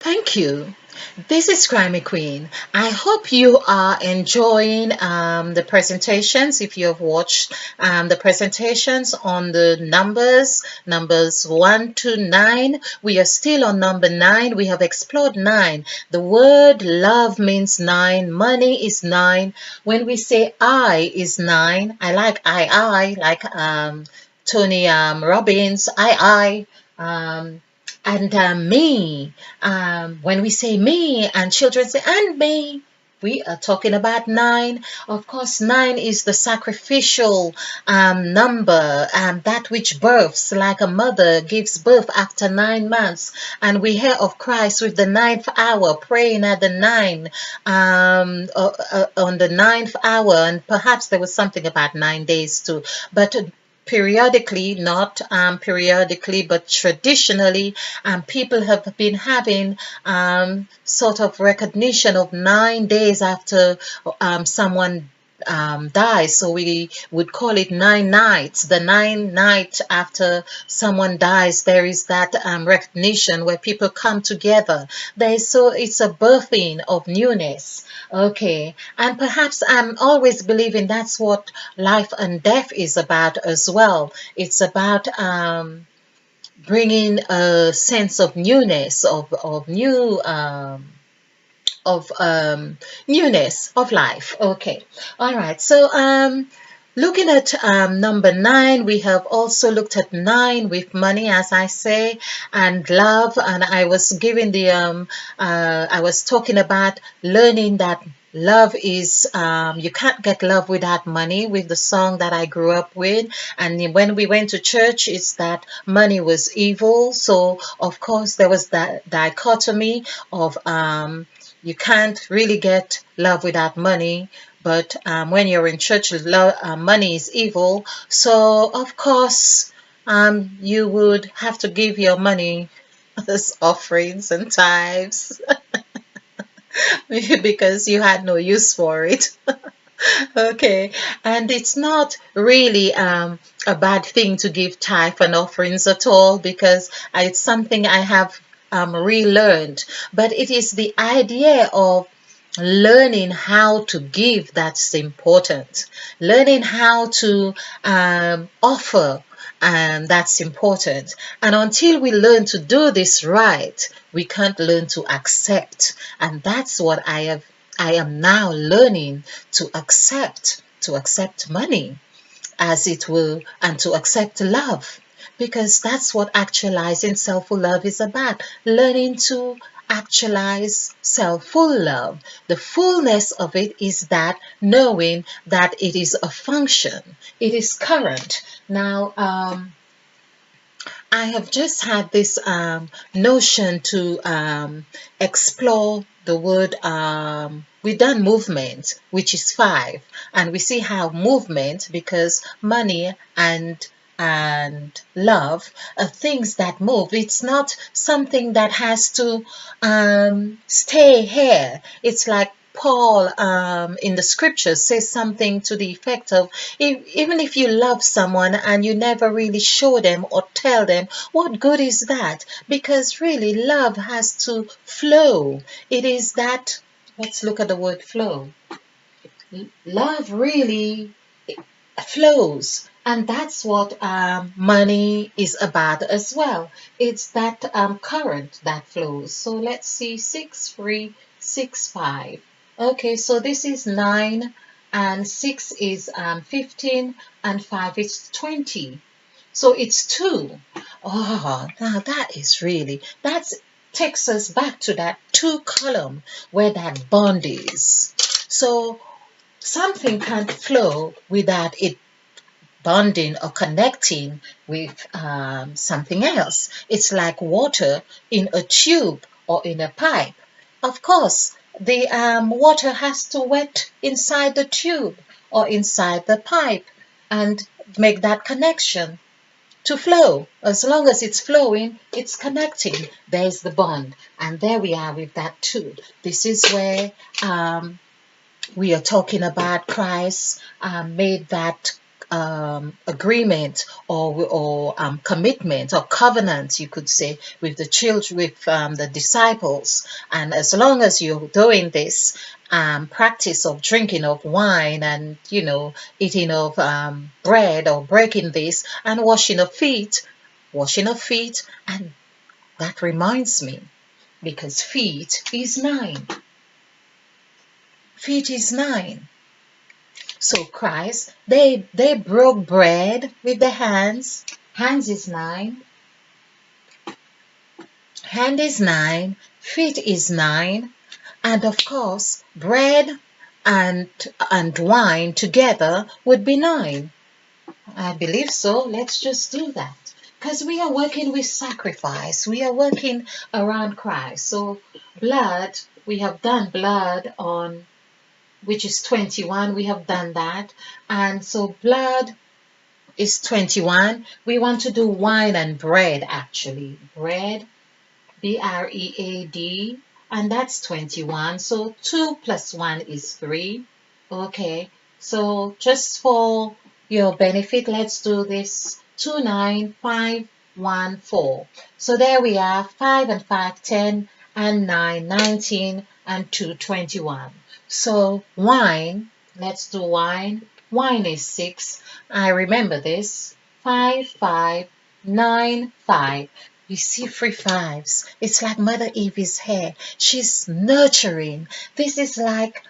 Thank you. This is Grammy Queen. I hope you are enjoying the presentations. If you have watched the presentations on the numbers 1 to 9, we are still on number 9. We have explored 9. The word love means 9, money is 9. When we say I is 9, I like like Tony Robbins, and me, when we say me and children say and me, we are talking about 9. Of course, 9 is the sacrificial number, that which births, like a mother gives birth after 9 months. And we hear of Christ with the ninth hour, praying at the on the ninth hour, and perhaps there was something about 9 days too. But periodically, not periodically, but traditionally, people have been having sort of recognition of 9 days after someone dies. So we would call it 9 nights. The 9 nights after someone dies, there is that recognition where people come together. So it's a birthing of newness. Okay, and perhaps I'm always believing that's what life and death is about as well. It's about bringing a sense of newness, of new of newness of life. Okay, all right. So looking at number 9, we have also looked at 9 with money, as I say, and love. And I was giving I was talking about learning that love is, you can't get love without money, with the song that I grew up with. And when we went to church, it's that money was evil. So, of course, there was that dichotomy of you can't really get love without money. But when you're in church, money is evil. So, of course, you would have to give your money as offerings and tithes because you had no use for it. Okay, and it's not really a bad thing to give tithe and offerings at all, because it's something I have relearned. But it is the idea of learning how to give that's important. Learning how to offer, that's important. And until we learn to do this right, we can't learn to accept. And that's what I am now learning to accept money as it will, and to accept love, because that's what actualizing self-full love is about. Learning to actualize self-full love. The fullness of it is that knowing that it is a function, it is current. Now, I have just had this notion to explore the word. We've done movement, which is 5, and we see how movement, because money and love are things that move. It's not something that has to stay here. It's like Paul in the scriptures says something to the effect of, even if you love someone and you never really show them or tell them, what good is that? Because really love has to flow. It is that, let's look at the word flow. Love really flows. And that's what money is about as well. It's that current that flows. So let's see, 6365. Okay, so this is 9, and 6 is 15, and 5 is 20. So it's 2. Oh, now that is really, that takes us back to that 2 column where that bond is. So something can't flow without it bonding or connecting with something else. It's like water in a tube or in a pipe. Of course, the water has to wet inside the tube or inside the pipe and make that connection to flow. As long as it's flowing, it's connecting. There's the bond. And there we are with that too. This is where we are talking about Christ made that agreement or commitment or covenant, you could say, with the children, with the disciples. And as long as you're doing this practice of drinking of wine and eating of bread or breaking this and washing of feet, and that reminds me, because feet is 9. Feet is 9. So Christ, they broke bread with their hands. Hands is 9. Hand is 9. Feet is 9. And of course, bread and wine together would be 9. I believe so. Let's just do that. Because we are working with sacrifice. We are working around Christ. So blood, we have done blood on, which is 21. We have done that. And so blood is 21. We want to do wine and bread, actually. Bread, bread, and that's 21. So 2 plus 1 is 3. Okay, so just for your benefit, let's do this. 2, 9, 5, 1, 4. So there we are. 5 and 5, 10, and 9, 19, and 2, 21. So wine, let's do wine. Wine is 6. I remember this. 5, 5, 9, 5. You see 3 5s. It's like Mother Eve's hair. She's nurturing. This is like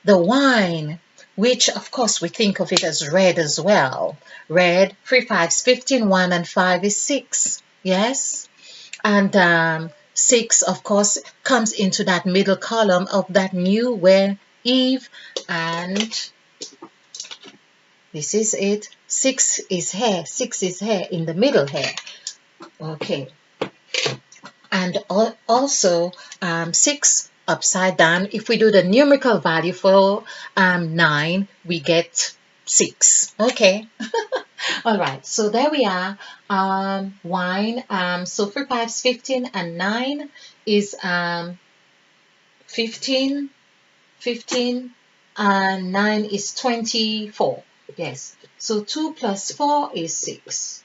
the wine, which of course we think of it as red as well. Red, 3 5s, 15, 1 and 5 is 6. Yes? And 6, of course, comes into that middle column of that new where Eve, and this is it. 6 is hair. 6 is hair in the middle hair. Okay. And also 6 upside down. If we do the numerical value for 9, we get 6. Okay. All right. So there we are. Wine. So 3 5 is 15 and 9 is 15. 15 and 9 is 24. Yes. So 2 plus 4 is 6.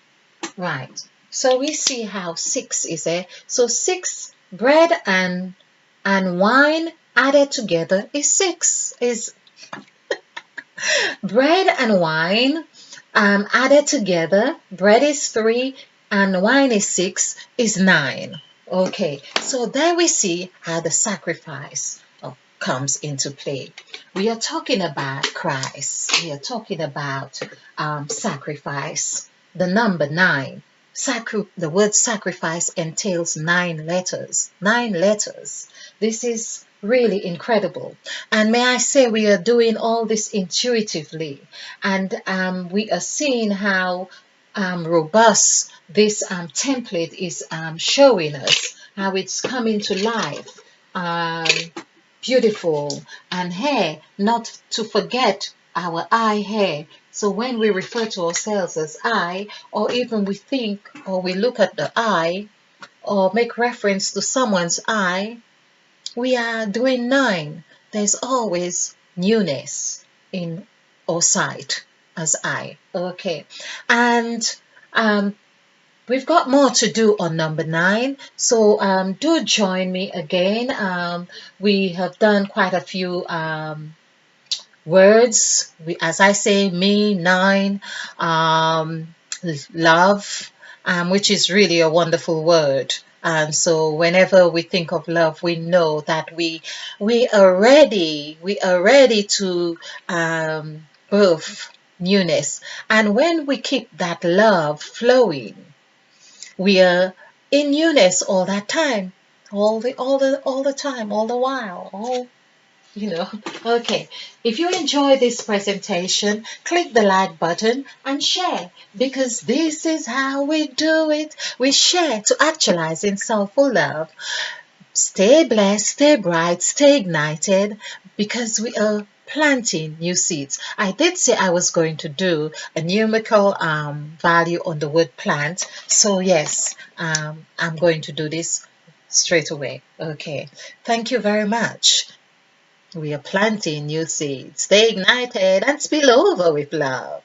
Right. So we see how 6 is there. So 6 bread and wine added together is 6. Is bread and wine added together. Bread is 3 and wine is 6 is 9. Okay. So there we see how the sacrifice comes into play. We are talking about Christ. We are talking about sacrifice. The number 9. The word sacrifice entails 9 letters. 9 letters. This is really incredible. And may I say, we are doing all this intuitively. And we are seeing how robust this template is showing us, how it's coming to life. Beautiful. And hair, not to forget our eye hair. So when we refer to ourselves as I, or even we think or we look at the eye or make reference to someone's eye, we are doing 9. There's always newness in our sight as I. Okay. And we've got more to do on number 9. So do join me again. We have done quite a few words. As I say, me, 9, love, which is really a wonderful word. And so whenever we think of love, we know that we are ready. We are ready to birth newness. And when we keep that love flowing, we are in newness all that time, all the time, all the while, Okay, if you enjoy this presentation, click the like button and share, because this is how we do it. We share to actualize in soulful love. Stay blessed, stay bright, stay ignited, because we are planting new seeds. I did say I was going to do a numerical value on the word plant. So yes, I'm going to do this straight away. Okay, thank you very much. We are planting new seeds. Stay ignited and spill over with love.